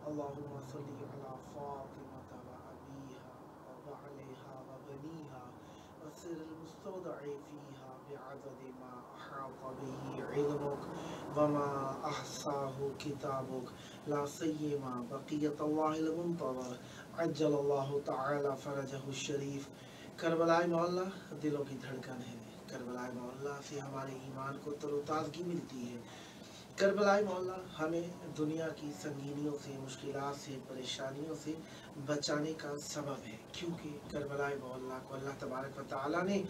اللهم صل على فاطمة وأبيها وبعلها وبنيها وسر المستودع فيها بعدد ما أحاط به علمك وما أحصاه كتابك لا سيما بقية الله المنتظر عجل الله تعالى فرجه الشريف۔ کربلا مولا دلوں کی دھڑکن ہے، کربلا مولا سے ہمارے ایمان کو تر و تازگی ملتی ہے، کربلا مولا ہمیں دنیا کی سنگینیوں سے، مشکلات سے، پریشانیوں سے بچانے کا سبب ہے، کیونکہ کربلا مولا کو اللہ تبارک و تعالی نے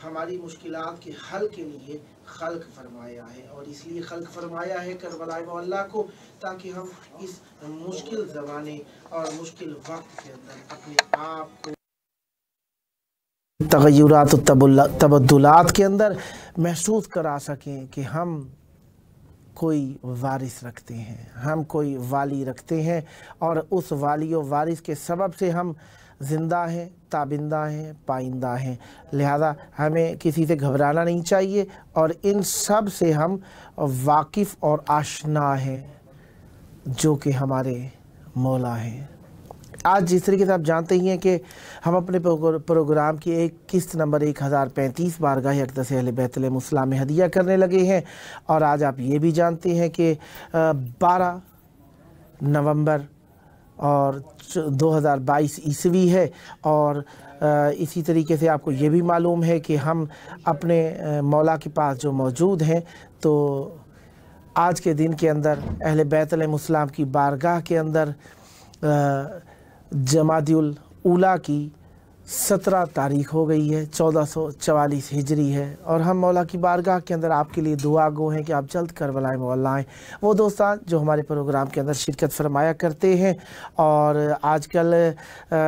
ہماری مشکلات کے حل کے لیے خلق فرمایا ہے، اور اس لیے خلق فرمایا ہے کربلا مولا کو تاکہ ہم اس مشکل زمانے اور مشکل وقت کے اندر اپنے آپ کو تغیرات و تبدلات کے اندر محسوس کرا سکیں کہ ہم کوئی وارث رکھتے ہیں، ہم کوئی والی رکھتے ہیں، اور اس والی و وارث کے سبب سے ہم زندہ ہیں، تابندہ ہیں، پائندہ ہیں، لہذا ہمیں کسی سے گھبرانا نہیں چاہیے، اور ان سب سے ہم واقف اور آشنا ہیں جو کہ ہمارے مولا ہیں۔ آج جس طریقے سے آپ جانتے ہی ہیں کہ ہم اپنے پروگرام کی ایک قسط نمبر 1035 بارگاہ اقدس اہل بیت علیہم السلام میں ہدیہ کرنے لگے ہیں، اور آج آپ یہ بھی جانتے ہیں کہ 12 نومبر اور 2022 عیسوی ہے، اور اسی طریقے سے آپ کو یہ بھی معلوم ہے کہ ہم اپنے مولا کے پاس جو موجود ہیں، تو آج کے دن کے اندر اہل بیت علیہم السلام کی بارگاہ کے اندر جمادی الاولیٰ کی 17 تاریخ ہو گئی ہے، 1444 ہجری ہے، اور ہم مولا کی بارگاہ کے اندر آپ کے لیے دعا گو ہیں کہ آپ جلد کربلا مولا آئیں۔ وہ دوستان جو ہمارے پروگرام کے اندر شرکت فرمایا کرتے ہیں، اور آج کل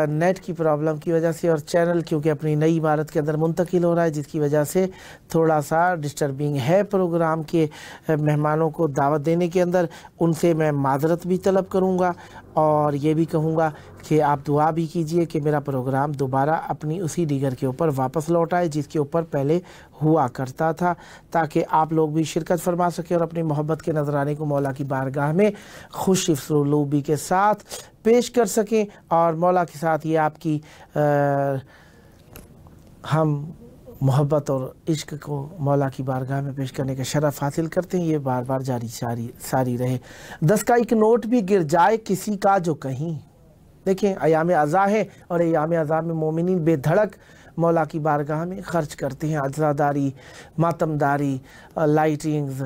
نیٹ کی پرابلم کی وجہ سے اور چینل کیونکہ اپنی نئی عمارت کے اندر منتقل ہو رہا ہے، جس کی وجہ سے تھوڑا سا ڈسٹربنگ ہے پروگرام کے مہمانوں کو دعوت دینے کے اندر، ان سے میں معذرت بھی طلب کروں گا، اور یہ بھی کہوں گا کہ آپ دعا بھی کیجئے کہ میرا پروگرام دوبارہ اپنی اسی دیگر کے اوپر واپس لوٹ آئے جس کے اوپر پہلے ہوا کرتا تھا، تاکہ آپ لوگ بھی شرکت فرما سکیں اور اپنی محبت کے نذرانے کو مولا کی بارگاہ میں خوش اسلوبی کے ساتھ پیش کر سکیں، اور مولا کے ساتھ یہ آپ کی ہم محبت اور عشق کو مولا کی بارگاہ میں پیش کرنے کا شرف حاصل کرتے ہیں، یہ بار بار جاری ساری رہے۔ 10 کا ایک نوٹ بھی گر جائے کسی کا جو کہیں، دیکھیں ایام عزا ہے، اور ایام عزا میں مومنین بے دھڑک مولا کی بارگاہ میں خرچ کرتے ہیں، عزاداری، ماتمداری، لائٹنگز،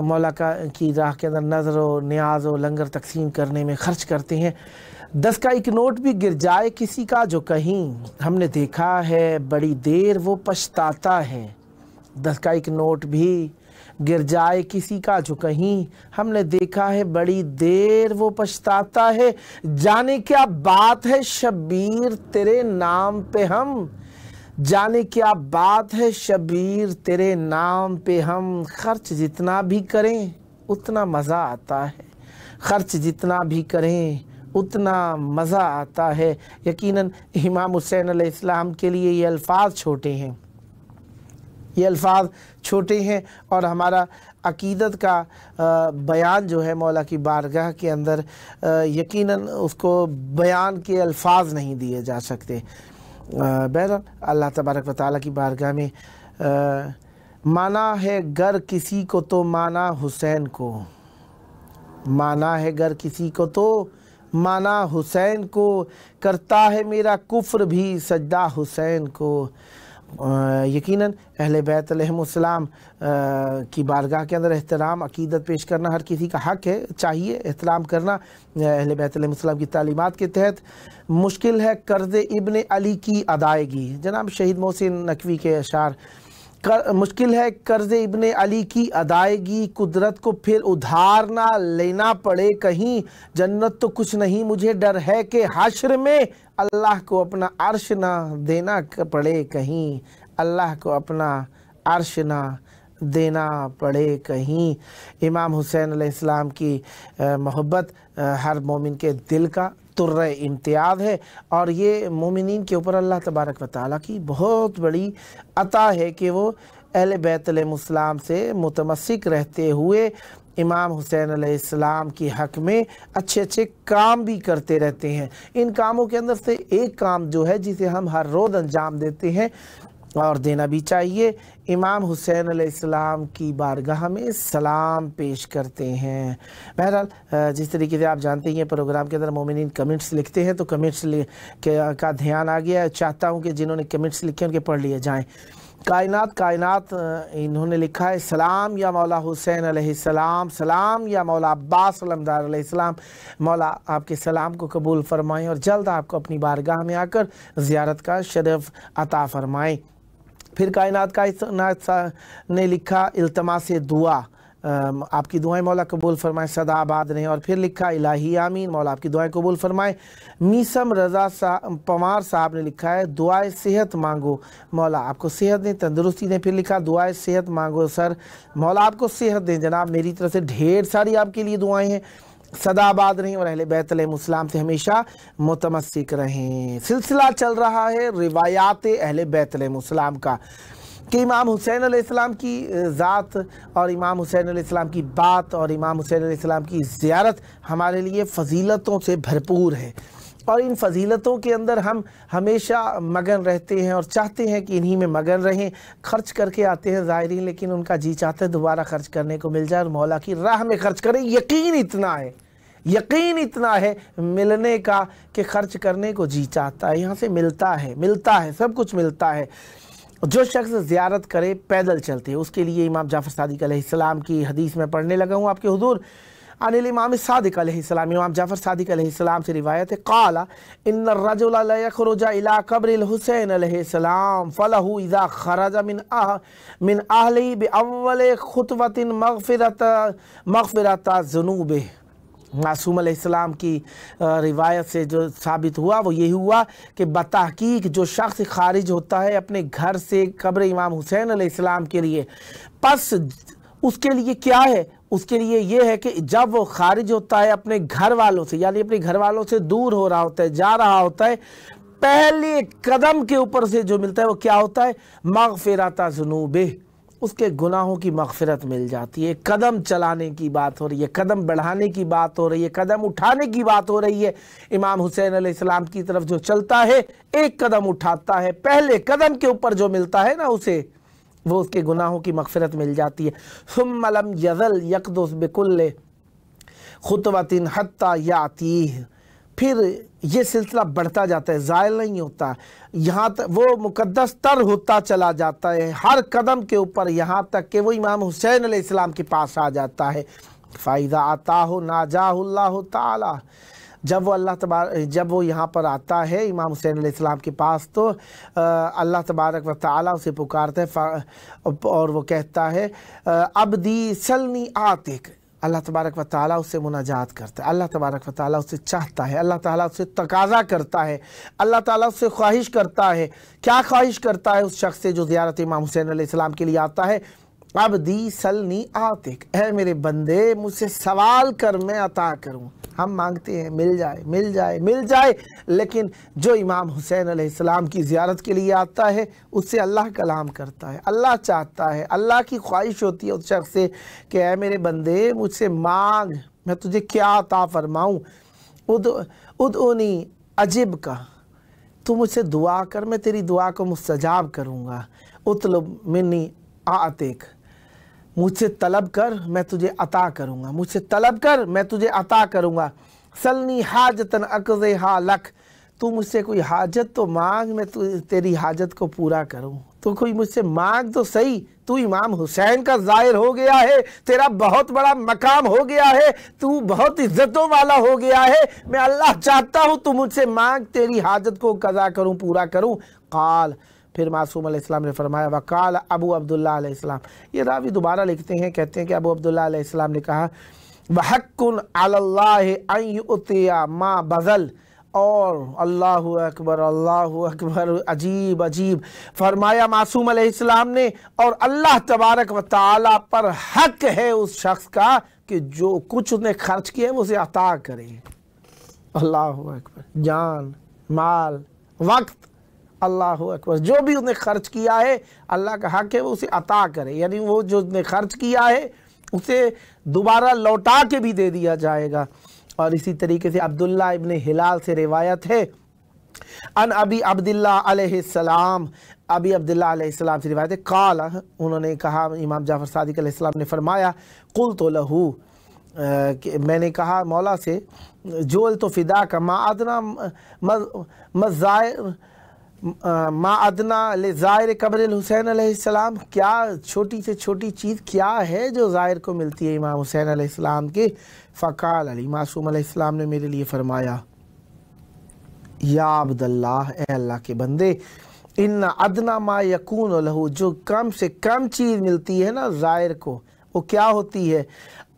مولا کی راہ کے اندر نظر و نیاز و لنگر تقسیم کرنے میں خرچ کرتے ہیں۔ 10 کا ایک نوٹ بھی گر جائے کسی کا جو کہیں، ہم نے دیکھا ہے بڑی دیر وہ پچھتاتا ہے۔ 10 کا ایک نوٹ بھی گر جائے کسی کا جو کہیں، ہم نے دیکھا ہے بڑی دیر وہ پچھتاتا ہے، جانے کیا بات ہے شبیر تیرے نام پہ ہم، جانے کیا بات ہے شبیر تیرے نام پہ ہم، خرچ جتنا بھی کریں اتنا مزہ آتا ہے، خرچ جتنا بھی کریں اتنا مزہ آتا ہے۔ یقیناً امام حسین علیہ السلام کے لیے یہ الفاظ چھوٹے ہیں، یہ الفاظ چھوٹے ہیں، اور ہمارا عقیدت کا بیان جو ہے مولا کی بارگاہ کے اندر یقیناً اس کو بیان کے الفاظ نہیں دیے جا سکتے۔ بہرحال اللہ تبارک و تعالیٰ کی بارگاہ میں مانا ہے گر کسی کو تو مانا حسین کو، مانا ہے گر کسی کو تو مانا حسین کو، کرتا ہے میرا کفر بھی سجدہ حسین کو، यकीनन अहले बैत अलैहिमुस्सलाम की बारगाह के अंदर एहतराम अकीदत पेश करना हर किसी का हक़ है, चाहिए एहतराम करना अहले बैत अलैहिमुस्सलाम की तालीमात के तहत। मुश्किल है कर्ज़ इब्न अली की अदायगी, जनाब शहीद मोहसिन नकवी के अशार। मुश्किल है कर्ज़ इब्न अली की अदायगी, कुदरत को फिर उधार ना लेना पड़े कहीं, जन्नत तो कुछ नहीं मुझे डर है कि हश्र में अल्लाह को अपना अर्श ना देना पड़े कहीं, अल्लाह को अपना अर्श ना देना पड़े कहीं। इमाम हुसैन अलैहिस्सलाम की मोहब्बत हर मोमिन के दिल का तुर्रे इम्तियाज़ है, और ये मोमिनीन के ऊपर अल्लाह तबारक व तआला की बहुत बड़ी अता है कि वो अहले बैत अलैहिमुस्सलाम से मुतमस्सिक रहते हुए इमाम हुसैन अलैहिस्सलाम की हक़ में अच्छे अच्छे काम भी करते रहते हैं। इन कामों के अंदर से एक काम जो है जिसे हम हर रोज़ अंजाम देते हैं और देना भी चाहिए, इमाम हुसैन अलैहिस्सलाम की बारगाह में सलाम पेश करते हैं। बहरहाल जिस तरीके से आप जानते हैं प्रोग्राम के अंदर मोमिनीन कमेंट्स लिखते हैं, तो कमेंट्स का ध्यान आ गया है। चाहता हूँ कि जिन्होंने कमेंट्स लिखे उनके पढ़ लिए जाएँ। कायनात इन्होंने लिखा है, सलाम या मौला हुसैन अलैहिस्सलाम, सलाम या मौला अब्बास अलमदार अलैहिस्सलाम, मौला आपके सलाम को कबूल फरमाएँ और जल्द आपको अपनी बारगाह में आकर ज़ियारत का शरफ़ अता फरमाएँ। फिर कायनात ने लिखा, इल्तमास दुआ, आपकी दुआएं मौला कबूल फरमाएं, सदा आबाद रहें। और फिर लिखा, इलाही आमीन, मौला आपकी दुआएं कबूल फरमाएं। मीसम रज़ा पवार साहब ने लिखा है, दुआए सेहत मांगो, मौला आपको सेहत दें, तंदुरुस्ती दें। फिर लिखा, दुआए सेहत मांगो सर, मौला आपको सेहत दें। जनाब मेरी तरफ से ढेर सारी आपके लिए दुआएं हैं, सदा आबाद रहें और अहले बैत अलैहिमुस्सलाम से हमेशा मुतमस्सिक रहें। सिलसिला चल रहा है रिवायात अहले बैत अलैहिमुस्सलाम का कि इमाम हुसैन अलैहिस्सलाम की ज़ात और इमाम हुसैन अलैहिस्सलाम की बात और इमाम हुसैन अलैहिस्सलाम की ज़ियारत हमारे लिए फ़जीलतों से भरपूर है, और इन फजीलतों के अंदर हम हमेशा मगन रहते हैं और चाहते हैं कि इन्हीं में मगन रहें। खर्च करके आते हैं ज़ाहिरीन, लेकिन उनका जी चाहता है दोबारा खर्च करने को मिल जाए और मौला की राह में खर्च करें। यकीन इतना है मिलने का कि खर्च करने को जी चाहता है। यहाँ से मिलता है सब कुछ मिलता है। जो शख्स ज़ियारत करे पैदल चलते हैं, उसके लिए इमाम जाफ़र सादिक अलैहिस्सलाम की हदीस में पढ़ने लगा हूँ आपके हुज़ूर। अनिल इमाम सादिक अलैहिस्सलाम, इमाम जाफ़र सादिक अलैहिस्सलाम से रिवायत है, क़ाला इन्न रजुला ला यख़रुजु इला क़ब्रिल हुसैन अलैहिस्सलाम फ़लहु इज़ा ख़रजा मिन अहलिही बिअव्वल ख़ुतवतिन मग़फ़िरत ज़ुनूबिही। मासूम अलैहिस्सलाम की रिवायत से जो साबित हुआ वो यही हुआ कि बतहकीक जो शख्स खारिज होता है अपने घर से कब्र इमाम हुसैन अलैहिस्सलाम के लिए, बस उसके लिए क्या है, उसके लिए ये है कि जब वो खारिज होता है अपने घर वालों से, यानी अपने घर वालों से दूर हो रहा होता है, जा रहा होता है, पहले कदम के ऊपर से जो मिलता है वो क्या होता है, मग़फ़िरत ज़ुनूबिही, उसके गुनाहों की मग़फ़िरत मिल जाती है। कदम चलाने की बात हो रही है, कदम बढ़ाने की बात हो रही है, कदम उठाने की बात हो रही है। इमाम हुसैन अलैहिस्सलाम की तरफ जो चलता है, एक कदम उठाता है, पहले कदम के ऊपर जो मिलता है ना उसे, वो उसके गुनाहों की मग़फ़िरत मिल जाती है। सुम्मा लम यज़ल यक़दुस बिकुल्लि ख़ुतवतिन हत्ता यातीह, फिर ये सिलसिला बढ़ता जाता है, ज़ायल नहीं होता, यहाँ तक वो मुक़द्दस तर होता चला जाता है हर कदम के ऊपर, यहाँ तक कि वो इमाम हुसैन अलैहिस्सलाम के पास आ जाता है। फ़ाइज़ा आताहु नाजाहुल्लाहु ताला, जब वो यहाँ पर आता है इमाम हुसैन अलैहिस्सलाम के पास, तो अल्लाह तबारक व ताला उसे पुकारता है और वो कहता है, अब्दी सलनी आतिक, अल्लाह तबारक व ताला उससे मुनाजात करता है, अल्लाह तबारक व ताला उससे चाहता है, अल्लाह ताला उससे तकाज़ा करता है, अल्लाह ताला उससे ख्वाहिश करता है। क्या ख्वाहिश करता है उस शख्स से जो ज़ियारत इमाम हुसैन अलैहिस्सलाम के लिए आता है, अब्दी सलनी आतिक, है मेरे बंदे मुझसे सवाल कर मैं अता करूँ। हम मांगते हैं मिल जाए मिल जाए मिल जाए, लेकिन जो इमाम हुसैन अलैहिस्सलाम की ज़ियारत के लिए आता है उससे अल्लाह कलाम करता है, अल्लाह चाहता है, अल्लाह की ख्वाहिश होती है उस शख्स से कि ऐ मेरे बंदे मुझसे मांग, मैं तुझे क्या अता फरमाऊँ। उदउनी अजिब का, तू मुझसे दुआ कर मैं तेरी दुआ को मुस्तजाब करूँगा। उतलब मिन्नी आतिक, मुझसे तलब कर मैं तुझे अता करूँगा, मुझसे तलब कर मैं तुझे अता करूँगा। सलनी हाजतन अक़ज़िहा लक, तू मुझसे कोई हाजत तो मांग मैं तेरी हाजत को पूरा करूँ, तो कोई मुझसे मांग तो सही, तू इमाम हुसैन का ज़ाहिर हो गया है, तेरा बहुत बड़ा मकाम हो गया है, तू बहुत इज्जतों वाला हो गया है, मैं अल्लाह चाहता हूँ तू मुझसे मांग, तेरी हाजत को कज़ा करूँ, पूरा करूँ। क़ाल, फिर मासूम अलैहिस्सलाम ने फरमाया, वक़ाल अबू अब्दुल्लाह अलैहिस्सलाम, ये रावी दोबारा लिखते हैं, कहते हैं कि अबू अब्दुल्लाह अलैहिस्सलाम ने कहा, वहक्कुन अलल्लाहि अन युतिया मा बज़ल, और अल्लाहु अकबर, अजीब अजीब फरमाया मासूम अलैहिस्सलाम ने, और अल्लाह तबारक व तआला पर हक है उस शख्स का कि जो कुछ उसने खर्च किया है वो उसे अता करे। अल्लाहु अकबर, जान, माल, वक्त, अल्लाहु अकबर, जो भी उसने खर्च किया है अल्लाह का हक है वो उसे अता करे, यानी वो जो उसने खर्च किया है उसे दोबारा लौटा के भी दे दिया जाएगा। और इसी तरीके से अब्दुल्ला इब्न हिलाल से रिवायत है, अन अबी अब्दुल्लाह अलैहिस्सलाम, अबी अब्दुल्लाह अलैहिस्सलाम से रिवायत है, काल, उन्होंने कहा, इमाम जाफर सादिक अलैहिस्सलाम ने फरमाया, कुल्तु लहू, मैंने कहा मौला से, जोल तो फ़िदा का मा अदना ले ज़ाहिर कब्र हुसैन अलैहिस्सलाम, क्या छोटी से छोटी चीज़ क्या है जो ज़ाहिर को मिलती है इमाम हुसैन अलैहिस्सलाम की। फ़काल अली, मासूम अलैहिस्सलाम ने मेरे लिए फरमाया, या अब्दुल्लाह, ए अल्लाह के बंदे, इन अदना मा यकून लहू, जो कम से कम चीज़ मिलती है ना ज़ाहिर को, वो क्या होती है,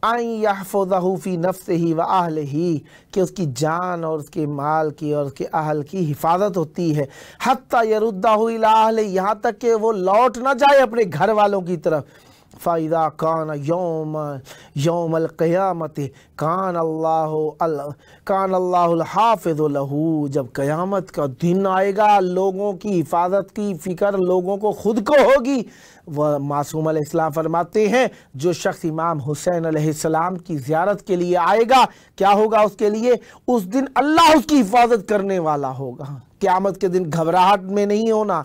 अन यहफ़ज़हु फ़ी नफ़्सिही व अहलिही, कि उसकी जान और उसके माल की और उसके अहल की हिफाजत होती है, हत्ता यरुद्दहु इला अहलिही, यहाँ तक कि वो लौट ना जाए अपने घर वालों की तरफ। फ़ाइदा कान यौमल क़यामत कान अल्लाहुल हाफ़िज़ु लहू, जब क़यामत का दिन आएगा लोगों की हिफाजत की फ़िक्र लोगों को खुद को होगी। वह मासूम अलैहिस्सलाम फरमाते हैं, जो शख्स इमाम हुसैन अलैहिस्सलाम की ज़ियारत के लिए आएगा, क्या होगा उसके लिए, उस दिन अल्लाह उसकी हिफाजत करने वाला होगा। क़यामत के दिन घबराहट में नहीं होना,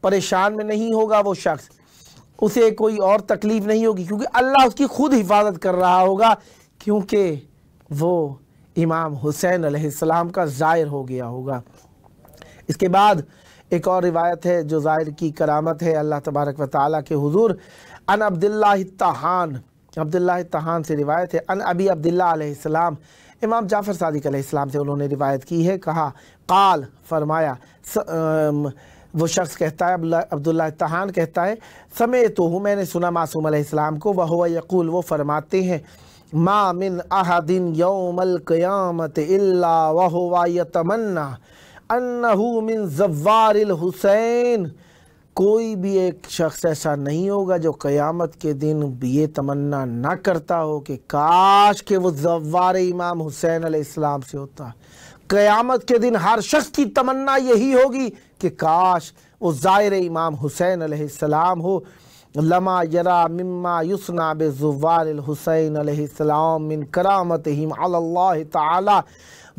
परेशान में नहीं होगा वो शख्स, उसे कोई और तकलीफ़ नहीं होगी, क्योंकि अल्लाह उसकी खुद हिफाजत कर रहा होगा, क्योंकि वो इमाम हुसैन अलैहिस्सलाम का ज़ाहिर हो गया होगा। इसके बाद एक और रिवायत है जो ज़ाहिर की करामत है अल्लाह तबारक व तआला के हुज़ूर। अन अब्दुल्लाह तहान, अब्दुल्लाह तहान से रिवायत है, अन अबी अब्दुल्लाह अलैहिस्सलाम, इमाम जाफ़र सादिक अलैहिस्सलाम से उन्होंने रिवायत की है, कहा, क़ाल, फरमाया, वो शख्स कहता है, अब्दुल्लाह तहान कहता है, समेअतुहु, मैंने सुना मासूम अलैहिस्सलाम को, वह हुवा यक़ूल, वो फरमाते हैं, मा मिन अहदिन यौमल क़यामत इल्ला व हुवा यतमन्ना अन्नहु मिन ज़व्वारिल हुसैन, कोई भी एक शख्स ऐसा नहीं होगा जो क़यामत के दिन ये तमन्ना ना करता हो कि काश के वो ज़व्वार इमाम हुसैन अलैहिस्सलाम से होता। क़यामत के दिन हर शख्स की तमन्ना यही होगी कि काश वो ज़ाहिर इमाम हुसैन अलैहिस्सलाम हो। लमा यरा मिम्मा युसना बेज़ुवारिल हुसैन अलैहिस्सलाम मिन करामतिहिम अलल्लाह ताला,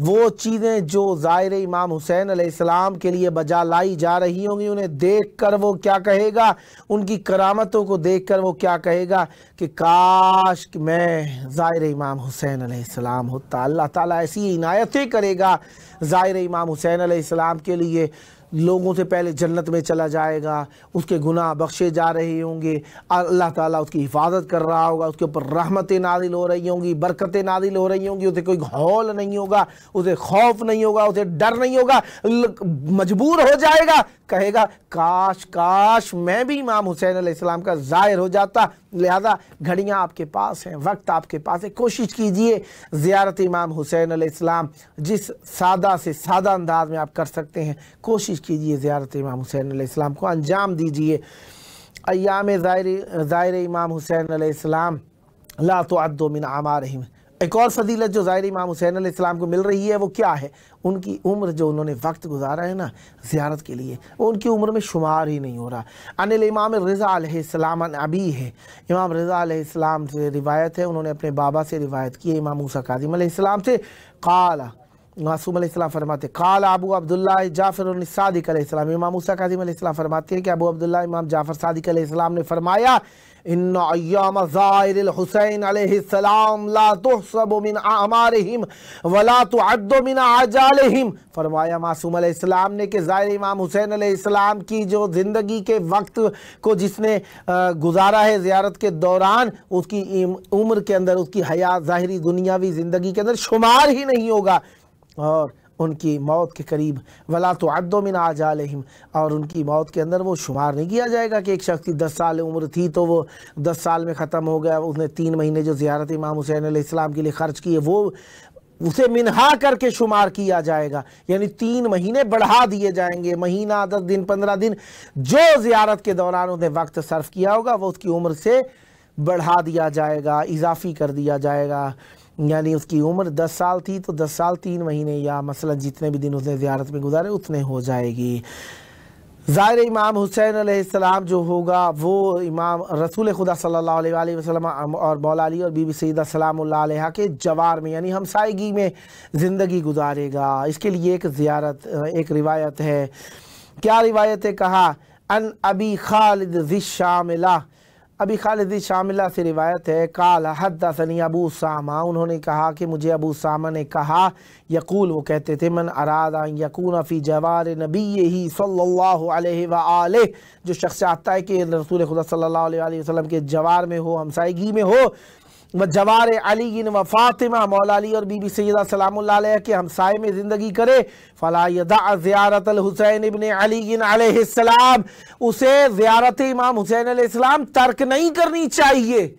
वो चीज़ें जो ज़ाहिर इमाम हुसैन अलैहिस्सलाम के लिए बजा लाई जा रही होंगी, उन्हें देख कर वो क्या कहेगा, उनकी करामतों को देख कर वो क्या कहेगा कि काश कि मैं ज़ाहिर इमाम हुसैन अलैहिस्सलाम होता। अल्लाह ताला ऐसी इनायतें करेगा ज़ाहिर इमाम हुसैन अलैहिस्सलाम के लिए, लोगों से पहले जन्नत में चला जाएगा, उसके गुनाह बख्शे जा रहे होंगे, अल्लाह ताला उसकी हिफाजत कर रहा होगा, उसके ऊपर रहमतें नाजिल हो रही होंगी, बरकतें नाजिल हो रही होंगी, उसे कोई हौल नहीं होगा, उसे खौफ नहीं होगा, उसे डर नहीं होगा, मजबूर हो जाएगा, कहेगा काश काश मैं भी इमाम हुसैन अलैहिस्सलाम का ज़ाहिर हो जाता। लिहाजा घड़ियाँ आपके पास हैं, वक्त आपके पास है, कोशिश कीजिए ज़ियारत इमाम हुसैन अलैहिस्सलाम जिस सादा से सादा अंदाज में आप कर सकते हैं, कोशिश कीजिए ज़ियारत इमाम हुसैन अलैहिस्सलाम को अंजाम दीजिए। अय्याम ज़ाहिर इमाम हुसैन अलैहिस्सलाम ला तुअद्दु मिन आमारिहिम, एक और फजीलत जो ज़ाहिर इमाम हुसैन अलैहिस्सलाम को मिल रही है वो क्या है, उनकी उम्र जो उन्होंने वक्त गुजारा है ना ज़ियारत के लिए, वो उनकी उम्र में शुमार ही नहीं हो रहा। अनिल इमाम रज़ा अलैहिस्सलाम अबी है, इमाम रज़ा अलैहिस्सलाम से रिवायत है, उन्होंने अपने बाबा से रिवायत की है, इमाम मूसा काज़िम अलैहिस्सलाम से, क़ाला, मासूम अलैहिस्सलाम फरमाते काल अबू अब्दुल्ला जाफर सादिक अलैहिस्सलाम, इमाम मूसा काज़िम अलैहिस्सलाम फरमाते हैं कि अबू अब्दुल्ला इमाम जाफर सादिक अलैहिस्सलाम ने फरमाया इन्ना अय्याम ज़ाहिरिल हुसैन अलैहिस्सलाम ला तुहसबु मिन आमारिहिम वला तुअद्दु मिन आजालिहिम। फरमाया मासूम अलैहिस्सलाम ने कि ज़ाहिर इमाम हुसैन अलैहिस्सलाम की जो ज़िंदगी के वक्त को जिसने गुजारा है ज़ियारत के दौरान, उसकी उम्र के अंदर उसकी हयात ज़ाहिरी दुनियावी ज़िंदगी के अंदर शुमार ही नहीं होगा, और उनकी मौत के करीब वला तुअद्दु मिन आजालिहिम, और उनकी मौत के अंदर वो शुमार नहीं किया जाएगा कि एक शख्स की 10 साल उम्र थी तो वो 10 साल में ख़त्म हो गया, उसने 3 महीने जो ज़ियारत इमाम हुसैन अलैहिस्सलाम के लिए ख़र्च किए वो उसे मिनहा करके शुमार किया जाएगा, यानी 3 महीने बढ़ा दिए जाएंगे, महीना 10 दिन 15 दिन जो ज़ियारत के दौरान उसने वक्त सर्फ किया होगा वो उसकी उम्र से बढ़ा दिया जाएगा, इजाफ़ी कर दिया जाएगा। यानी उसकी उम्र 10 साल थी तो 10 साल 3 महीने या मसलन जितने भी दिन उसने ज़ियारत में गुजारे उतने हो जाएगी। ज़ाहिर इमाम हुसैन अलैहिस्सलाम जो होगा वो इमाम रसूल खुदा सल्लल्लाहु अलैहि वसल्लम और मौला अली और बीबी सईदा सलामुल्लाह अलैहा के जवार में यानी हमसायगी में ज़िंदगी गुजारेगा। इसके लिए एक रिवायत है। क्या रिवायत है? कहा अन अबी खालिद ज़ी शामिला, अबी खालिद शामिला से रिवायत है काल हद्दसनी अबू उसामा, उन्होंने कहा कि मुझे अबू उसामा ने कहा यकूल, वो कहते थे मन अरादा यकून फ़ी जवार नबी सल्लल्लाहु अलैहि व आलिह, जो शख्स चाहता है कि रसूल खुदा सल्लल्लाहु अलैहि वसल्लम के जवार में हो, हमसायगी में हो, व जवार अली व फ़ातिमा, मौला अली और बीबी सैयदा सलामुल्लाह अलैहा के हमसाए में ज़िंदगी करे, फ़ला यदा ज़ियारत हुसैन इब्न अली अलैहिस्सलाम, उसे ज़ियारत इमाम हुसैन अलैहिस्सलाम तर्क नहीं करनी चाहिए,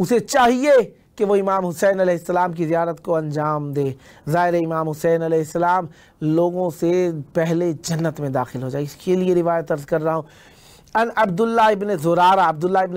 उसे चाहिए कि वो इमाम हुसैन अलैहिस्सलाम की ज़ियारत को अंजाम दे। ज़ाहिर इमाम हुसैन अलैहिस्सलाम लोगों से पहले जन्नत में दाखिल हो जाए। इसके लिए रिवायत अर्ज़ कर रहा हूँ। अन अब्दुल्ला इब्न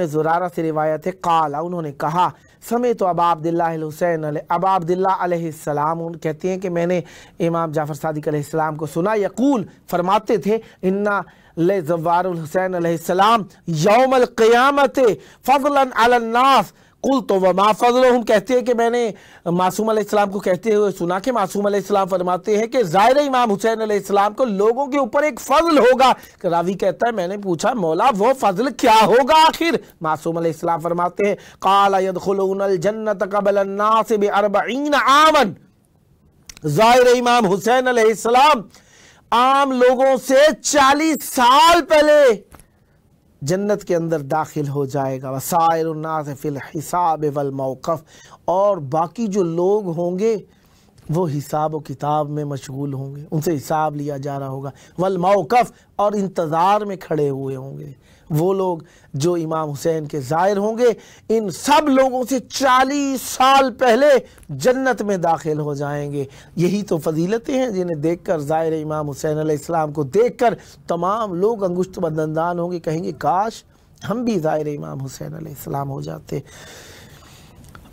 ज़ुरारा से रिवायत है काला, उन्होंने कहा समय तो अबा अब्दुल्लाह अलैहिस्सलाम कहते हैं कि मैंने इमाम जाफ़र सादिक अलैहिस्सलाम को सुना यकूल फरमाते थे इन्ना ले ज़वारुल हुसैन अलैहिस्सलाम यौमल क़ियामत फ़ज़लन अलन नास कुल तो वमा फ़ज़लुहुम, कहते हैं कि मैंने मासूम अलैहिस्सलाम को कहते हुए सुना कि मासूम अलैहिस्सलाम फरमाते हैं कि ज़ाहिर इमाम हुसैन अलैहिस्सलाम को लोगों के ऊपर एक फ़ज़ल होगा। रावी कहता है मैंने पूछा मौला वो फ़ज़ल क्या होगा आखिर? मासूम अलैहिस्सलाम फरमाते हैं क़ाल यदख़ुलूनल जन्नत क़ब्ल अन्नास बि40 आमन, ज़ाहिर इमाम हुसैन अलैहिस्सलाम आम लोगों से 40 साल पहले जन्नत के अंदर दाखिल हो जाएगा। वसाइरुन्नास फिल हिसाब वल मौक़फ़, और बाकी जो लोग होंगे वो हिसाब व किताब में मशगूल होंगे, उनसे हिसाब लिया जा रहा होगा। वल मौक़फ़, और इंतज़ार में खड़े हुए होंगे वो लोग जो इमाम हुसैन के ज़ाहिर होंगे। इन सब लोगों से 40 साल पहले जन्नत में दाखिल हो जाएंगे। यही तो फजीलतें हैं जिन्हें देखकर ज़ाहिर इमाम हुसैन अलैहिस्सलाम को देखकर तमाम लोग अंगुश्त बदंदान होंगे, कहेंगे काश हम भी ज़ाहिर इमाम हुसैन अलैहिस्सलाम हो जाते।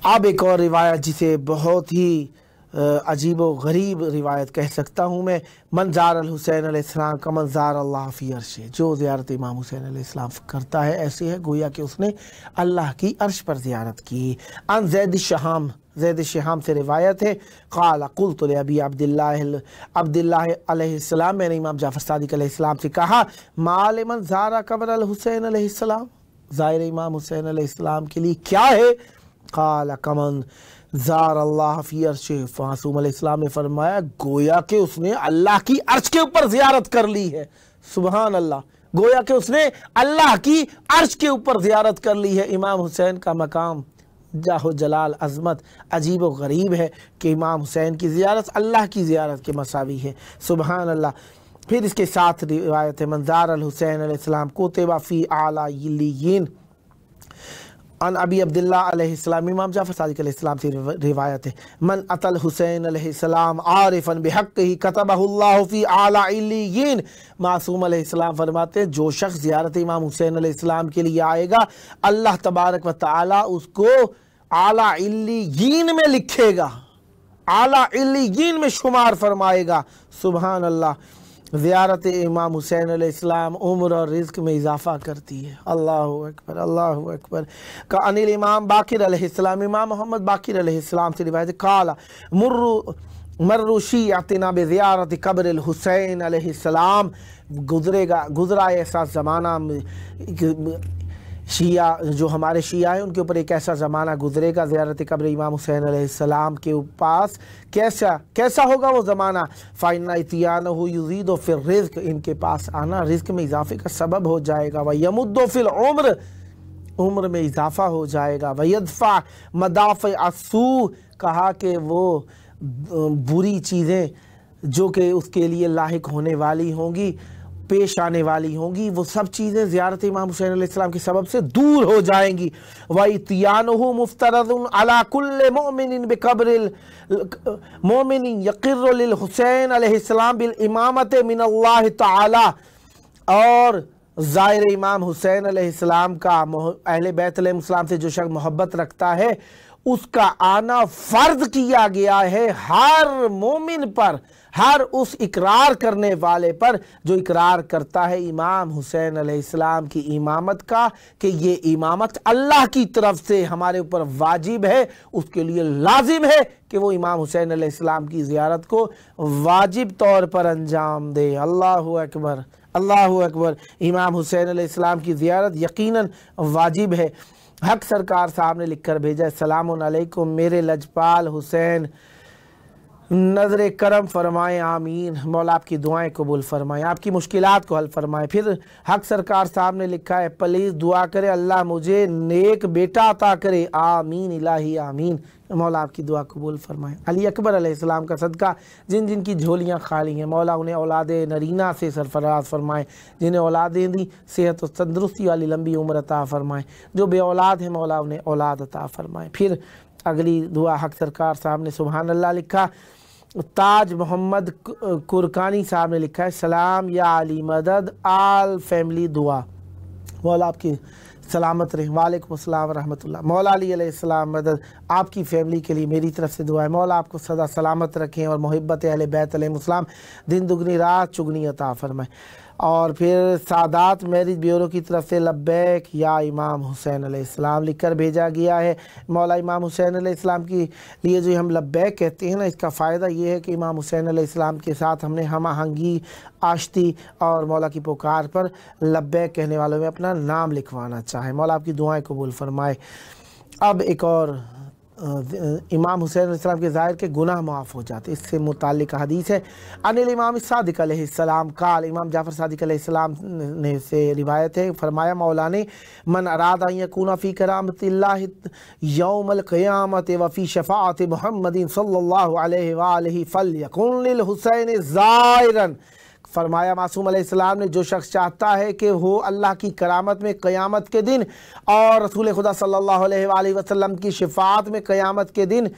अब एक और रिवायत जिसे बहुत ही अजीब व गरीब रिवायत कह सकता हूँ मैं, मंज़ार अल हुसैन अलैहिस्सलाम का मंज़ार अल्लाह फ़ी अर्श, जो ज़ियारत इमाम हुसैन अलैहिस्सलाम करता है ऐसे है गोया कि उसने अल्लाह की अर्श पर ज़ियारत की। अन ज़ैद शहाम से रिवायत है क़ाल क़ुल्तु लिअबी अब्दुल्लाह अलैहिस्सलाम, मैंने इमाम जाफ़र सादिक अलैहिस्सलाम से कहा माल मन ज़ारा क़ब्र अल हुसैन अलैहिस्सलाम, ज़ाहिर इमाम हुसैन अलैहिस्सलाम के लिए क्या है? क़ाल कमन ज़ार अल्लाह फ़ी अर्श, मासूम अलैहिस्सलाम ने फरमाया गोया कि उसने अल्लाह की अर्श के ऊपर ज़ियारत कर ली है। सुबहान अल्लाह, गोया कि उसने अल्लाह की अर्श के ऊपर ज़ियारत कर ली है। इमाम हुसैन का मकाम जाहो जलाल अज़मत अजीब व गरीब है कि इमाम हुसैन की ज़ियारत अल्लाह की ज़ियारत के मसावी है। सुबहान अल्लाह। फिर इसके साथ रिवायत है मंज़ार अल हुसैन अलैहिस्सलाम कुतिबा फ़ी आला इल्लियीन, अन अबी अब्दुल्ला अलैहिस्सलाम, इमाम जाफ़र सादिक अलैहिस्सलाम से रिवायत है मन अतल हुसैन अलैहिस्सलाम आरिफन बिहक़्क़िही कतबहुल्लाहु फ़ी आला इल्लियीन, मासूम अलैहिस्सलाम फरमाते हैं जो शख्स ज़ियारत इमाम हुसैन अलैहिस्सलाम के लिए आएगा अल्लाह तबारक व तआला उसको आला इल्लियीन में लिखेगा, आला इल्लियीन में शुमार फरमाएगा। सुबहान अल्लाह। ज़ियारत इमाम हुसैन अलैहिस्सलाम उम्र और रिज़्क़ में इजाफ़ा करती है। अल्लाहु अकबर, अल्लाहु अकबर। का अनिल इमाम बाकिर अलैहिस्सलाम, इमाम मोहम्मद बाकिर अलैहिस्सलाम से रिवायत काला मुर्रु मर्रु शियअतिना बिज़ियारति क़ब्रिल हुसैन अलैहिस्सलाम, गुज़रा ऐसा ज़माना, शिया जो हमारे शिया हैं उनके ऊपर एक ऐसा ज़माना गुज़रेगा ज़ियारत क़ब्र इमाम हुसैन अलैहिस्सलाम के पास। कैसा होगा वो ज़माना? फ़इन्ना इतियानहु युज़ीदु फ़िर रिज़्क़, इनके पास आना रिज़्क़ में इजाफ़े का सबब हो जाएगा। व यमुद्दु फ़िल उम्र, उम्र में इजाफ़ा हो जाएगा। व यदफ़ा मदाफ़ अस्सू, कहा कि वो बुरी चीज़ें जो कि उसके लिए लाहिक होने वाली होंगी, पेश आने वाली होंगी, वो सब चीज़ें ज़ियारत इमाम हुसैन अलैहिस्सलाम के सबब से दूर हो जाएंगी। व इतियानुहु मुफ्तरदुन अला कुल्लि मुमिनिन बिक़ब्रिल मुमिनिन यक़िर्रु लिल हुसैन अलैहिस्सलाम बिल इमामत मिनल्लाह तआला, और ज़ाहिर इमाम हुसैन अलैहिस्सलाम का अहले बैत अलैहिस्सलाम से जो शख्स मोहब्बत रखता है उसका आना फ़र्ज़ किया गया है हर मोमिन पर, हर उस इकरार करने वाले पर जो इकरार करता है इमाम हुसैन अलैहिस्सलाम की इमामत का, कि ये इमामत अल्लाह की तरफ से हमारे ऊपर वाजिब है। उसके लिए लाजिम है कि वो इमाम हुसैन अलैहिस्सलाम की ज़ियारत को वाजिब तौर पर अंजाम दे। अल्लाहु अकबर, अल्लाहु अकबर। इमाम हुसैन अलैहिस्सलाम की ज़ियारत यकीनन वाजिब है। हक सरकार साहब ने लिखकर भेजा, अस्सलामुन अलैकुम, मेरे लजपाल हुसैन नज़र करम फरमाएँ, आमीन। मौला आपकी दुआएं कबूल फरमाएँ, आपकी मुश्किलात को हल फरमाएँ। फिर हक सरकार साहब ने लिखा है, प्लीज़ दुआ करे अल्लाह मुझे नेक बेटा अता करे, आमीन इलाही आमीन। मौला आपकी दुआ कबूल फरमाएँ। अली अकबर अलैहिस्सलाम का सदका जिन जिन की झोलियाँ खाली हैं, मौला उन्हें औलाद नरीना से सरफराज फरमाएँ। जिन्हें औलादें दी सेहत और तंदरुस्ती वाली लंबी उम्र अता फरमाएँ। जो बे औलाद हैं मौला उन्हें औलाद अता फरमाएँ। फिर अगली दुआ हक सरकार साहब ने सुभान अल्लाह लिखा। ताज मोहम्मद कुरकानी साहब ने लिखा है, सलाम या अली मदद आल फैमिली दुआ, मौला आपकी सलामत रहे। वालेकुम अस्सलाम रहमतुल्लाह। मौला अली अलैहिस्सलाम मदद, आपकी फैमिली के लिए मेरी तरफ से दुआ है, मौला आपको सदा सलामत रखें और मोहब्बत अहले बैत अलैहिस्सलाम दिन दुगनी रात चुगनी अता फरमाएं। और फिर सादात मैरिज ब्यूरो की तरफ से लब्बैक या इमाम हुसैन अलैहिस्सलाम लिखकर भेजा गया है। मौला इमाम हुसैन अलैहिस्सलाम की लिए जो हम लब्बैक कहते हैं ना, इसका फ़ायदा ये है कि इमाम हुसैन अलैहिस्सलाम के साथ हमने हम आहंगी, आश्ती और मौला की पुकार पर लब्बैक कहने वालों में अपना नाम लिखवाना चाहे। मौला आपकी दुआएं कबूल फरमाए। अब एक और इमाम हुसैन अलैहिस्सलाम के ज़ाहिर के गुनाह माफ़ हो जाते, इससे मुताल्लिक़ हदीस है। अनिल इमाम सादिक़ अलैहिस्सलाम काल, इमाम जाफ़र सादिक़ अलैहिस्सलाम ने से रिवायत है, फरमाया मौला ने, मन अरादा अन यकून फ़ी करामतिल्लाहि यौमल क़ियामत व फ़ी शफ़ाअत मुहम्मदिन सल्लल्लाहु अलैहि व आलिहि फ़लयकुन लिल हुसैन ज़ाइरन। फरमाया मासूम अलैहिस्सलाम ने, जो शख्स चाहता है कि वो अल्लाह की करामत में क़यामत के दिन और रसूल खुदा सल्लल्लाहु अलैहि वसल्लम की शिफात में क़यामत के दिन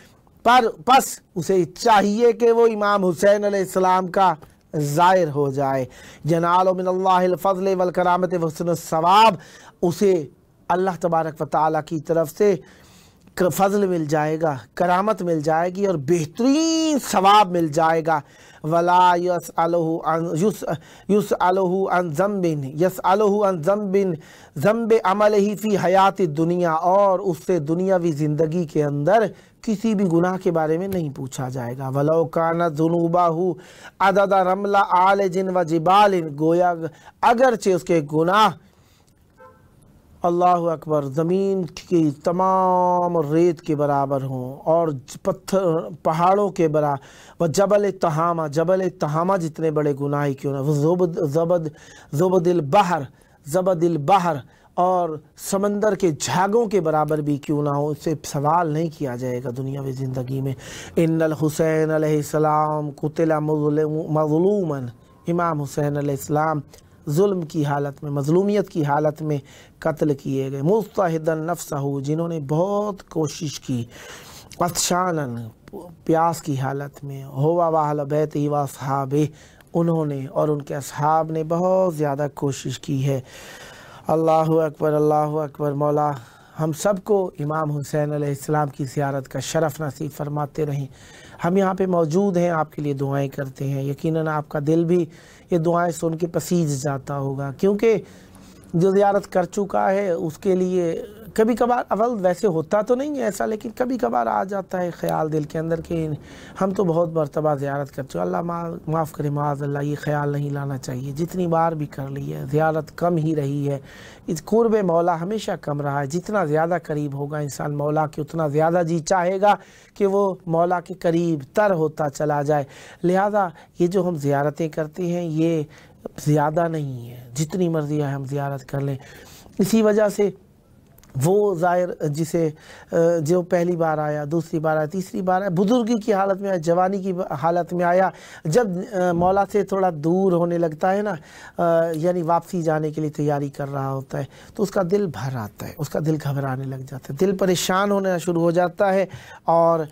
पर बस उसे चाहिए कि वो इमाम हुसैन अलैहिस्सलाम का ज़ाहिर हो जाए। जनाल मिनल्लाहिल फ़ज़ल वल करामत व हुस्नुस सवाब, उसे अल्लाह तबारक व तआला की तरफ से फ़ज़ल मिल जाएगा, करामत मिल जाएगी और बेहतरीन सवाब मिल जाएगा। वला यसअलहु अन ज़म्बिन ज़म्बे अमलिही फ़ी हयाति दुनिया, और उससे दुनियावी ज़िंदगी के अंदर किसी भी गुनाह के बारे में नहीं पूछा जाएगा। वलौ काना ज़ुनूबाहु अददा रमला आलिजिन व जिबालिन, गोया अगरचे उसके गुनाह अल्लाह अकबर ज़मीन की तमाम रेत के बराबर हों और पत्थर पहाड़ों के बराबर, व जबल तहामा जितने बड़े गुनाह क्यों ना, ज़बदिल बहर और समंदर के झागों के बराबर भी क्यों ना हो, इससे सवाल नहीं किया जाएगा दुनियावी ज़िंदगी में। इन्नल हुसैन अलैहिस्सलाम कुतिला मज़लूमन, इमाम हुसैन अलैहिस्सलाम जुल्म की हालत में, मज़लूमियत की हालत में कत्ल किए गए। मुस्तहिदन नफ्सहु, जिन्होंने बहुत कोशिश की, अत्शानन, प्यास की हालत में, हुवा वाहल बैति व अस्हाबे, उन्होंने और उनके अस्हाब ने बहुत ज़्यादा कोशिश की है। अल्लाहु अकबर, अल्लाहु अकबर। मौला हम सबको इमाम हुसैन अलैहिस्सलाम की ज़ियारत का शरफ़ नसीब फरमाते रहें। हम यहाँ पे मौजूद हैं, आपके लिए दुआएं करते हैं, यकीनन आपका दिल भी ये दुआएं सुन के पसीज जाता होगा, क्योंकि जो ज़ियारत कर चुका है उसके लिए कभी कभार अवल वैसे होता तो नहीं है ऐसा, लेकिन कभी कभार आ जाता है ख्याल दिल के अंदर कि हम तो बहुत मरतबा ज़ियारत कर चुके, अल्लाह माफ़ करे माज़अल्लाह, ये ख्याल नहीं लाना चाहिए। जितनी बार भी कर ली है ज़ियारत कम ही रही है। इस कुर्ब मौला हमेशा कम रहा है। जितना ज़्यादा करीब होगा इंसान मौला के, उतना ज़्यादा जी चाहेगा कि वो मौला के करीब तर होता चला जाए। लिहाजा ये जो हम ज़ियारतें करते हैं ये ज़्यादा नहीं है, जितनी मर्ज़ी है हम ज़ियारत कर लें। इसी वजह से वो ज़ाहिर जिसे जो पहली बार आया, दूसरी बार आया, तीसरी बार आया, बुजुर्गी की हालत में आया, जवानी की हालत में आया, जब मौला से थोड़ा दूर होने लगता है ना, यानी वापसी जाने के लिए तैयारी कर रहा होता है, तो उसका दिल भर आता है, उसका दिल घबराने लग जाता है, दिल परेशान होना शुरू हो जाता है। और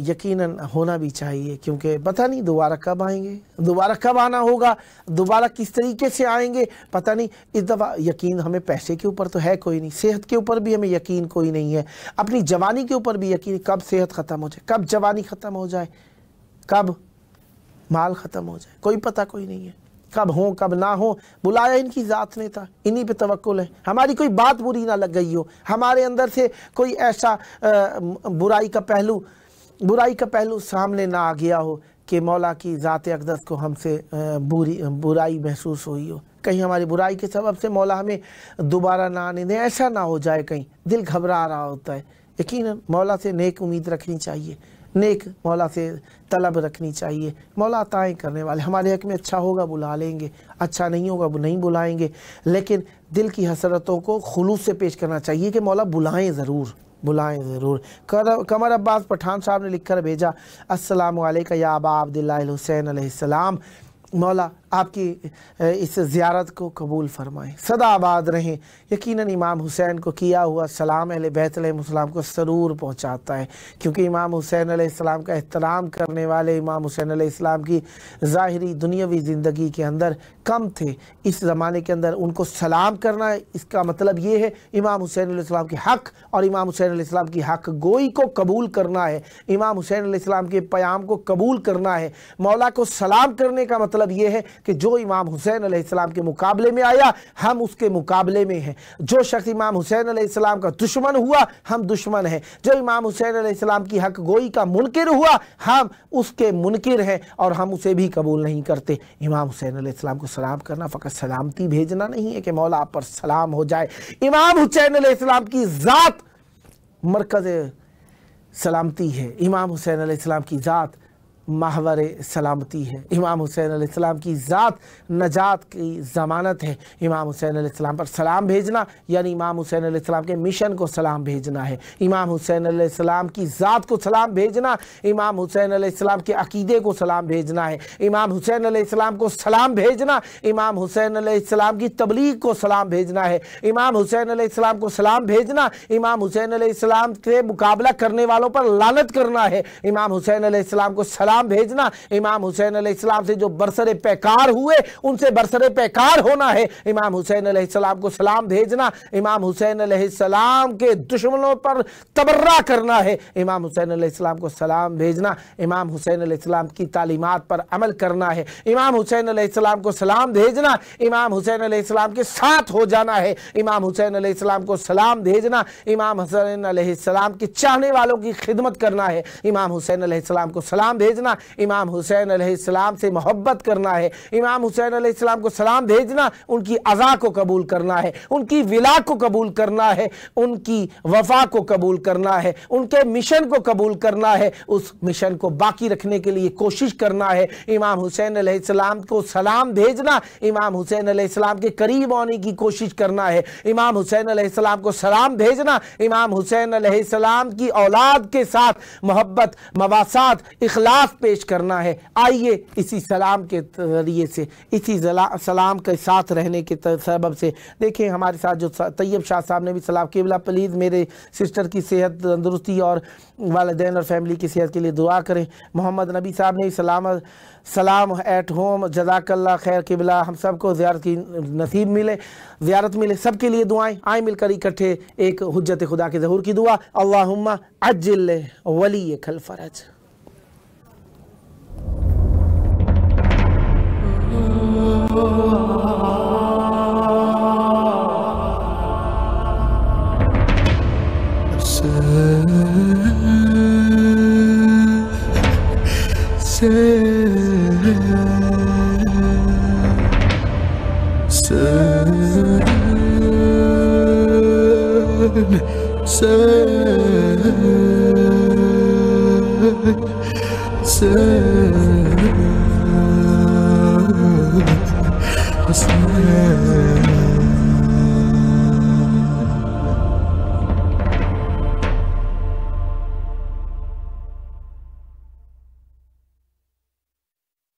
यकीनन होना भी चाहिए, क्योंकि पता नहीं दोबारा कब आएंगे, दोबारा कब आना होगा, दोबारा किस तरीके से आएंगे पता नहीं। इस दफ़ा यकीन हमें पैसे के ऊपर तो है कोई नहीं, सेहत के ऊपर भी हमें यकीन कोई नहीं है, अपनी जवानी के ऊपर भी यकीन, कब सेहत ख़त्म हो जाए, कब जवानी ख़त्म हो जाए, कब माल ख़त्म हो जाए, कोई पता कोई नहीं है, कब हो कब ना हो। बुलाया इनकी ज़ात ने था, इन्हीं पे तवक्कुल है। हमारी कोई बात बुरी ना लग गई हो, हमारे अंदर से कोई ऐसा बुराई का पहलू सामने ना आ गया हो कि मौला की ज़ात अक़दस को हमसे बुराई महसूस हुई हो, कहीं हमारी बुराई के सबब से मौला हमें दोबारा ना आने दें, ऐसा ना हो जाए। कहीं दिल घबरा रहा होता है, यकीनन मौला से नेक उम्मीद रखनी चाहिए, नेक मौला से तलब रखनी चाहिए। मौला अताएँ करने वाले, हमारे हक़ में अच्छा होगा बुला लेंगे, अच्छा नहीं होगा वो नहीं बुलाएंगे, लेकिन दिल की हसरतों को खुलूस से पेश करना चाहिए कि मौला बुलाएँ ज़रूर, बुलाएं ज़रूर। कमर अब्बास पठान साहब ने लिखकर भेजा, अस्सलामु अलैका या अबा अब्दुल्लाह हुसैन अलैहिस्सलाम, मौला आपकी इस ज़ियारत को कबूल फरमाएं, सदा आबाद रहें। यकीनन इमाम हुसैन को किया हुआ सलाम अहले बैत अलैहिस्सलाम को सरूर पहुँचाता है, क्योंकि इमाम हुसैन अलैहिस्सलाम का एहतराम करने वाले इमाम हुसैन अलैहिस्सलाम की ज़ाहिरी दुनियावी ज़िंदगी के अंदर कम थे। इस ज़माने के अंदर उनको सलाम करना, इसका मतलब ये है इमाम हुसैन अलैहिस्सलाम के हक़ और इमाम हुसैन अलैहिस्सलाम की हक़ गोई को कबूल करना है, इमाम हुसैन अलैहिस्सलाम के प्याम को कबूल करना है। मौला को सलाम करने का मतलब ये है कि जो इमाम हुसैन अलैहिस्सलाम के मुकाबले में आया हम उसके मुकाबले में हैं, जो शख्स इमाम हुसैन अलैहिस्सलाम का दुश्मन हुआ हम दुश्मन हैं, जो इमाम हुसैन अलैहिस्सलाम की हक़ गोई का मुनकिर हुआ हम उसके मुनकिर हैं और हम उसे भी कबूल नहीं करते। इमाम हुसैन अलैहिस्सलाम को सलाम करना फ़कत सलामती भेजना नहीं है कि मौला आप पर सलाम हो जाए। इमाम हुसैन अलैहिस्सलाम की ज़ात मरकज़ सलामती है, इमाम हुसैन अलैहिस्सलाम की ज़ात महवर सलामती है, इमाम हुसैन अलैहिस्सलाम की ज़ात नजात की ज़मानत है। इमाम हुसैन अलैहिस्सलाम पर सलाम भेजना यानी इमाम हुसैन अलैहिस्सलाम के मिशन को सलाम भेजना है, इमाम हुसैन अलैहिस्सलाम की ज़ात को सलाम भेजना, इमाम हुसैन अलैहिस्सलाम के अक़ीदे को सलाम भेजना है, इमाम हुसैन अलैहिस्सलाम को सलाम भेजना, इमाम हुसैन अलैहिस्सलाम की तबलीग को सलाम भेजना है, इमाम हुसैन अलैहिस्सलाम को सलाम भेजना, इमाम हुसैन अलैहिस्सलाम से मुकाबला करने वालों पर लानत करना है, इमाम हुसैन अलैहिस्सलाम को सलाम भेजना, इमाम हुसैन अलैहिस्सलाम से जो बरसरे पैकार हुए उनसे बरसरे पैकार होना है, इमाम हुसैन अलैहिस्सलाम को सलाम भेजना, इमाम हुसैन अलैहिस्सलाम के दुश्मनों पर तबर्रा करना है, इमाम हुसैन अलैहिस्सलाम को सलाम भेजना, इमाम हुसैन अलैहिस्सलाम की तालीमात पर अमल करना है, इमाम हुसैन अलैहिस्सलाम को सलाम भेजना, इमाम हुसैन अलैहिस्सलाम के साथ हो जाना है, इमाम हुसैन अलैहिस्सलाम को सलाम भेजना, इमाम हुसैन अलैहिस्सलाम के चाहने वालों की खिदमत करना है, इमाम हुसैन अलैहिस्सलाम को सलाम भेजना, इमाम हुसैन अलैहिस्सलाम से मोहब्बत करना है, इमाम हुसैन अलैहिस्सलाम को सलाम भेजना, उनकी अज़ा को कबूल करना है, उनकी विला को कबूल करना है, उनकी वफा को कबूल करना है, उनके मिशन को कबूल करना है, उस मिशन को बाकी रखने के लिए कोशिश करना है। इमाम हुसैन अलैहिस्सलाम को सलाम भेजना, इमाम हुसैन अलैहिस्सलाम के करीब आने की कोशिश करना है, इमाम हुसैन अलैहिस्सलाम को सलाम भेजना, इमाम हुसैन अलैहिस्सलाम की औलाद के साथ मोहब्बत, मवासात, इखलास पेश करना है। आइए इसी सलाम के जरिए से, इसी सलाम के साथ रहने के सबब से देखें हमारे साथ जो तैयब शाह साहब ने भी सलाम, केवला प्लीज़ मेरे सिस्टर की सेहत तंदुरुस्ती और वालिदैन और फैमिली की सेहत के लिए दुआ करें। मोहम्मद नबी साहब ने सलाम एट होम, जज़ाकल्लाह खैर केवला, हम सबको ज़ियारत की नसीब मिले, ज़ियारत मिले, सबके लिए दुआएं। आए मिलकर इकट्ठे एक हुज्जत खुदा के ज़हूर की दुआ, अल्लाहुम्मा अज्जिल वली खल फरज। Hassan